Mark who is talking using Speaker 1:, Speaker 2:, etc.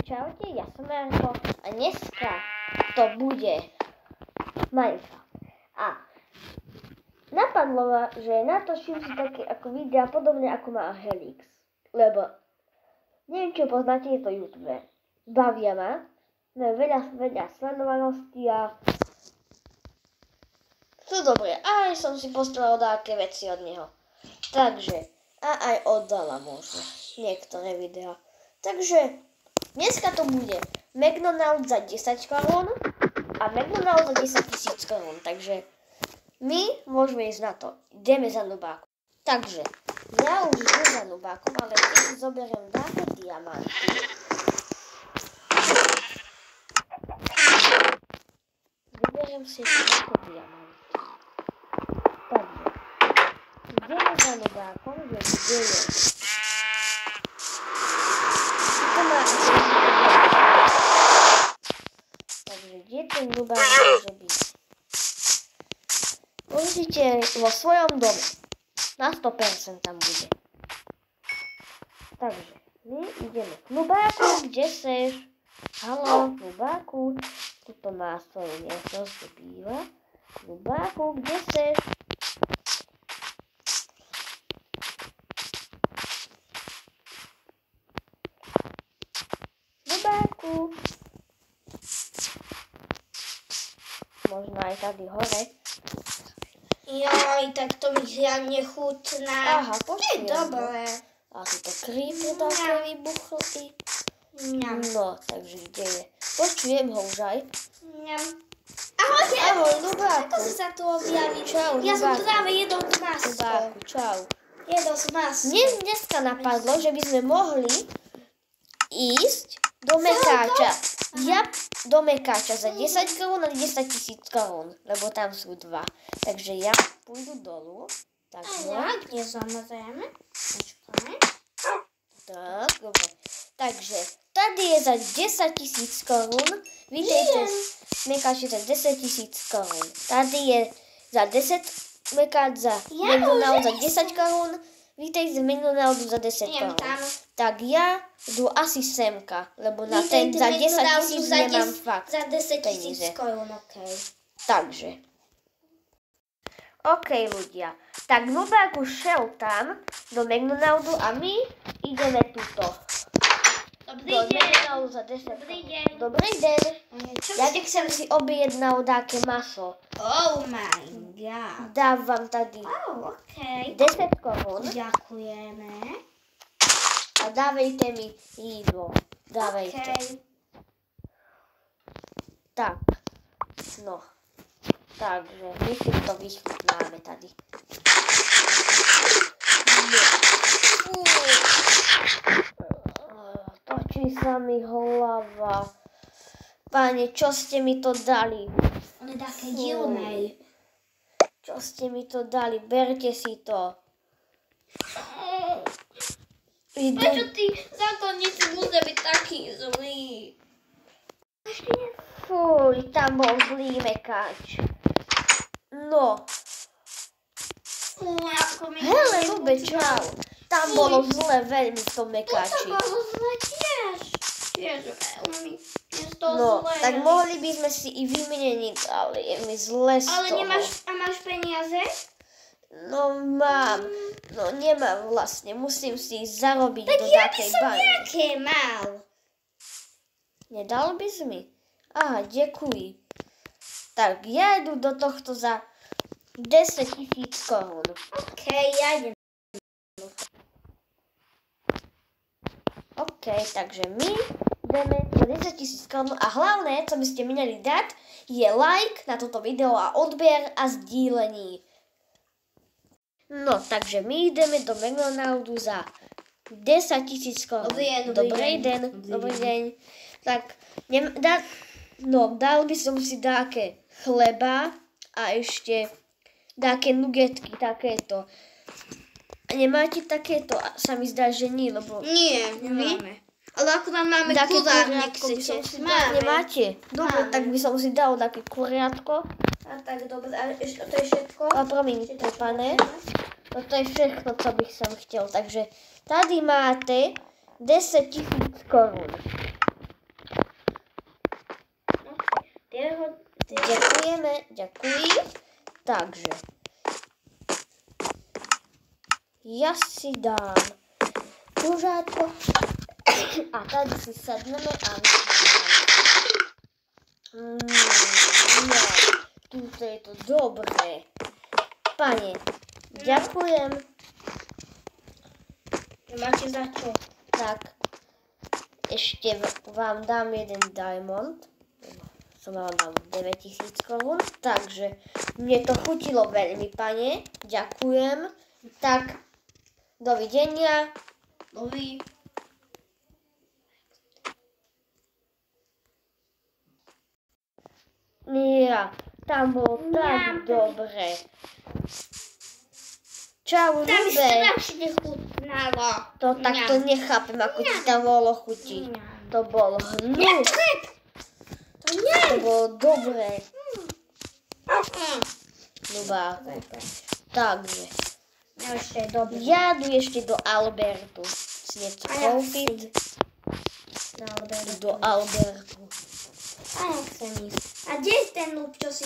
Speaker 1: čaute, ja som Marko a dneska to bude Minecraft. A napadlo ma, že natočím si také ako videa podobné ako má Helix. Lebo neviem, či poznáte, je to youtuber. Bavia ma, majú veľa sledovaností a sú dobré. Aj som si postrel nejaké veci od neho. Takže, a aj oddala možno niektoré videá. Takže, dneska to bude McDonald's za 10 korún a McDonald's za 10 000 korún. Takže, my môžeme ísť na to. Ideme za nubákom. Takže, ja už idem za nubákom, ale keď si zoberiem také diamanty. Vyberiem si také diamanty. Takže, ideme za nubákom, kde je. Takže kde ten nubák môže byť? Určite vo svojom dome. Na 100% tam bude. Takže my ideme k nubáku, kde seš? Haló, nubáku. Tuto má svoju miestnosť, kde býva. Nubáku, kde seš? Nubáku. Možno aj tady hore.
Speaker 2: Joj, tak to mi hlavne chutná.
Speaker 1: Aha, počujem.
Speaker 2: Dobre.
Speaker 1: A tu to creepy také vybuchli. No, takže kde je? Počujem ho už aj.
Speaker 2: Ahoj,
Speaker 1: Ahoj, nubáku.
Speaker 2: ako si sa tu objavil?
Speaker 1: Čau,
Speaker 2: Ja som
Speaker 1: nubáku.
Speaker 2: práve jedol maso.
Speaker 1: Nubáku, čau.
Speaker 2: Jedol som maso.
Speaker 1: Mne dneska napadlo, že by sme mohli ísť do Mekáča. Ja do Mekáča za 10 korún a 10 000 korún, lebo tam sú dva. Takže ja pôjdu dolu. Tak,
Speaker 2: Ja, kde samozrejme. Počkaj.
Speaker 1: tak, dobre. Takže, tady je za 10 000 korún. Vítejte v Mekáči za 10 000 korún. Tady je za 10 Mekáč za McDonald's za 10 korún. Vítejte v McDonald's za 10 korún. Tak ja jdu asi semka, lebo na ten za 10 000 nemám fakt
Speaker 2: Za 10
Speaker 1: peníze.
Speaker 2: 000 korún, okej.
Speaker 1: Takže. OK, ľudia. Tak nubák už šel tam do McDonald'u a my ideme tuto.
Speaker 2: Dobrý
Speaker 1: Do
Speaker 2: deň.
Speaker 1: McDonald'u za 10
Speaker 2: Dobrý
Speaker 1: korún.
Speaker 2: deň.
Speaker 1: Dobrý deň.
Speaker 2: Čo
Speaker 1: Ja
Speaker 2: ste
Speaker 1: som si objednal také maso.
Speaker 2: Oh my god.
Speaker 1: Dávam tady
Speaker 2: Oh, okej.
Speaker 1: 10 korún
Speaker 2: Ďakujeme.
Speaker 1: a dávejte mi jídlo. Dávejte.
Speaker 2: Okej.
Speaker 1: Tak. No. Takže my si to vychutnáme tady. No. Točí sa mi hlava. Páne, čo ste mi to dali?
Speaker 2: On je také divnej.
Speaker 1: Čo ste mi to dali? Berte si to.
Speaker 2: Prečo ty zákonníci musia byť taký zlý?
Speaker 1: Fuj, tam bol zlý Mekáč. No.
Speaker 2: Fuj, ako mi...
Speaker 1: Hele, Lube, čau. Tam bolo zle veľmi v tom
Speaker 2: To
Speaker 1: Mekáči.
Speaker 2: bolo zle tiež. Tiež veľmi. Je z toho
Speaker 1: No,
Speaker 2: zlé.
Speaker 1: tak mohli by sme si i vymeniť, ale je mi zle z
Speaker 2: Ale
Speaker 1: toho.
Speaker 2: máš peniaze?
Speaker 1: No mám, no nemám vlastne, musím si ich zarobiť
Speaker 2: Tak
Speaker 1: do
Speaker 2: ja by
Speaker 1: takej
Speaker 2: som
Speaker 1: bane.
Speaker 2: nejaké mal.
Speaker 1: Nedal by si mi? Aha, ďakuj. Tak, ja idu do tohto za 10 000 korún.
Speaker 2: Okej, ja idem.
Speaker 1: OK, takže my ideme za 10 000 korún a hlavné, co by ste měli dať, je like na toto video a odber a sdílení. No, takže my ideme do McDonald'u za 10 000 korún. Dobrý deň. Dobrý deň. Tak, dal by som si dáke chleba a ešte dáke nugetky, takéto. A nemáte takéto? Sa mi zdá, že nie, lebo...
Speaker 2: Nie, nemáme. Ale ako tam máme
Speaker 1: Také
Speaker 2: kurátnik,
Speaker 1: kuriatko by som si dal.
Speaker 2: Máme.
Speaker 1: Nemáte? Dobre,
Speaker 2: Máme.
Speaker 1: tak by som si dal také kuriatko.
Speaker 2: A tak dobre, a to je všetko?
Speaker 1: A promiňte, pane. Toto je všechno, co bych som chtěl. Takže tady máte 10 000 korun. Ďakujeme, ďakujem. Takže ja si dám pořádko a tady si sadneme a no, tuto je to dobré. Pane, ďakujem.
Speaker 2: Máte za čo?
Speaker 1: Tak, ešte vám dám jeden diamond. Som vám dám 9000 korún. Takže mne to chutilo veľmi, pane. Ďakujem. Tak, dovidenia.
Speaker 2: Nový.
Speaker 1: Ja, tam bolo tak dobre. Čau,
Speaker 2: Tam mi
Speaker 1: ľudé.
Speaker 2: strašne chutnalo.
Speaker 1: To takto nechápem, ako ti tam bolo chutiť. To bol hnus.
Speaker 2: To nie.
Speaker 1: To bolo dobré. Dobrá. Takže,
Speaker 2: No ešte je dobré.
Speaker 1: ja jdu ešte do Albertu. Si niečo
Speaker 2: A ja
Speaker 1: kúpiť.
Speaker 2: Dobre.
Speaker 1: Do Albertu.
Speaker 2: A ja chcem ísť. A kde je ten lúb, čo si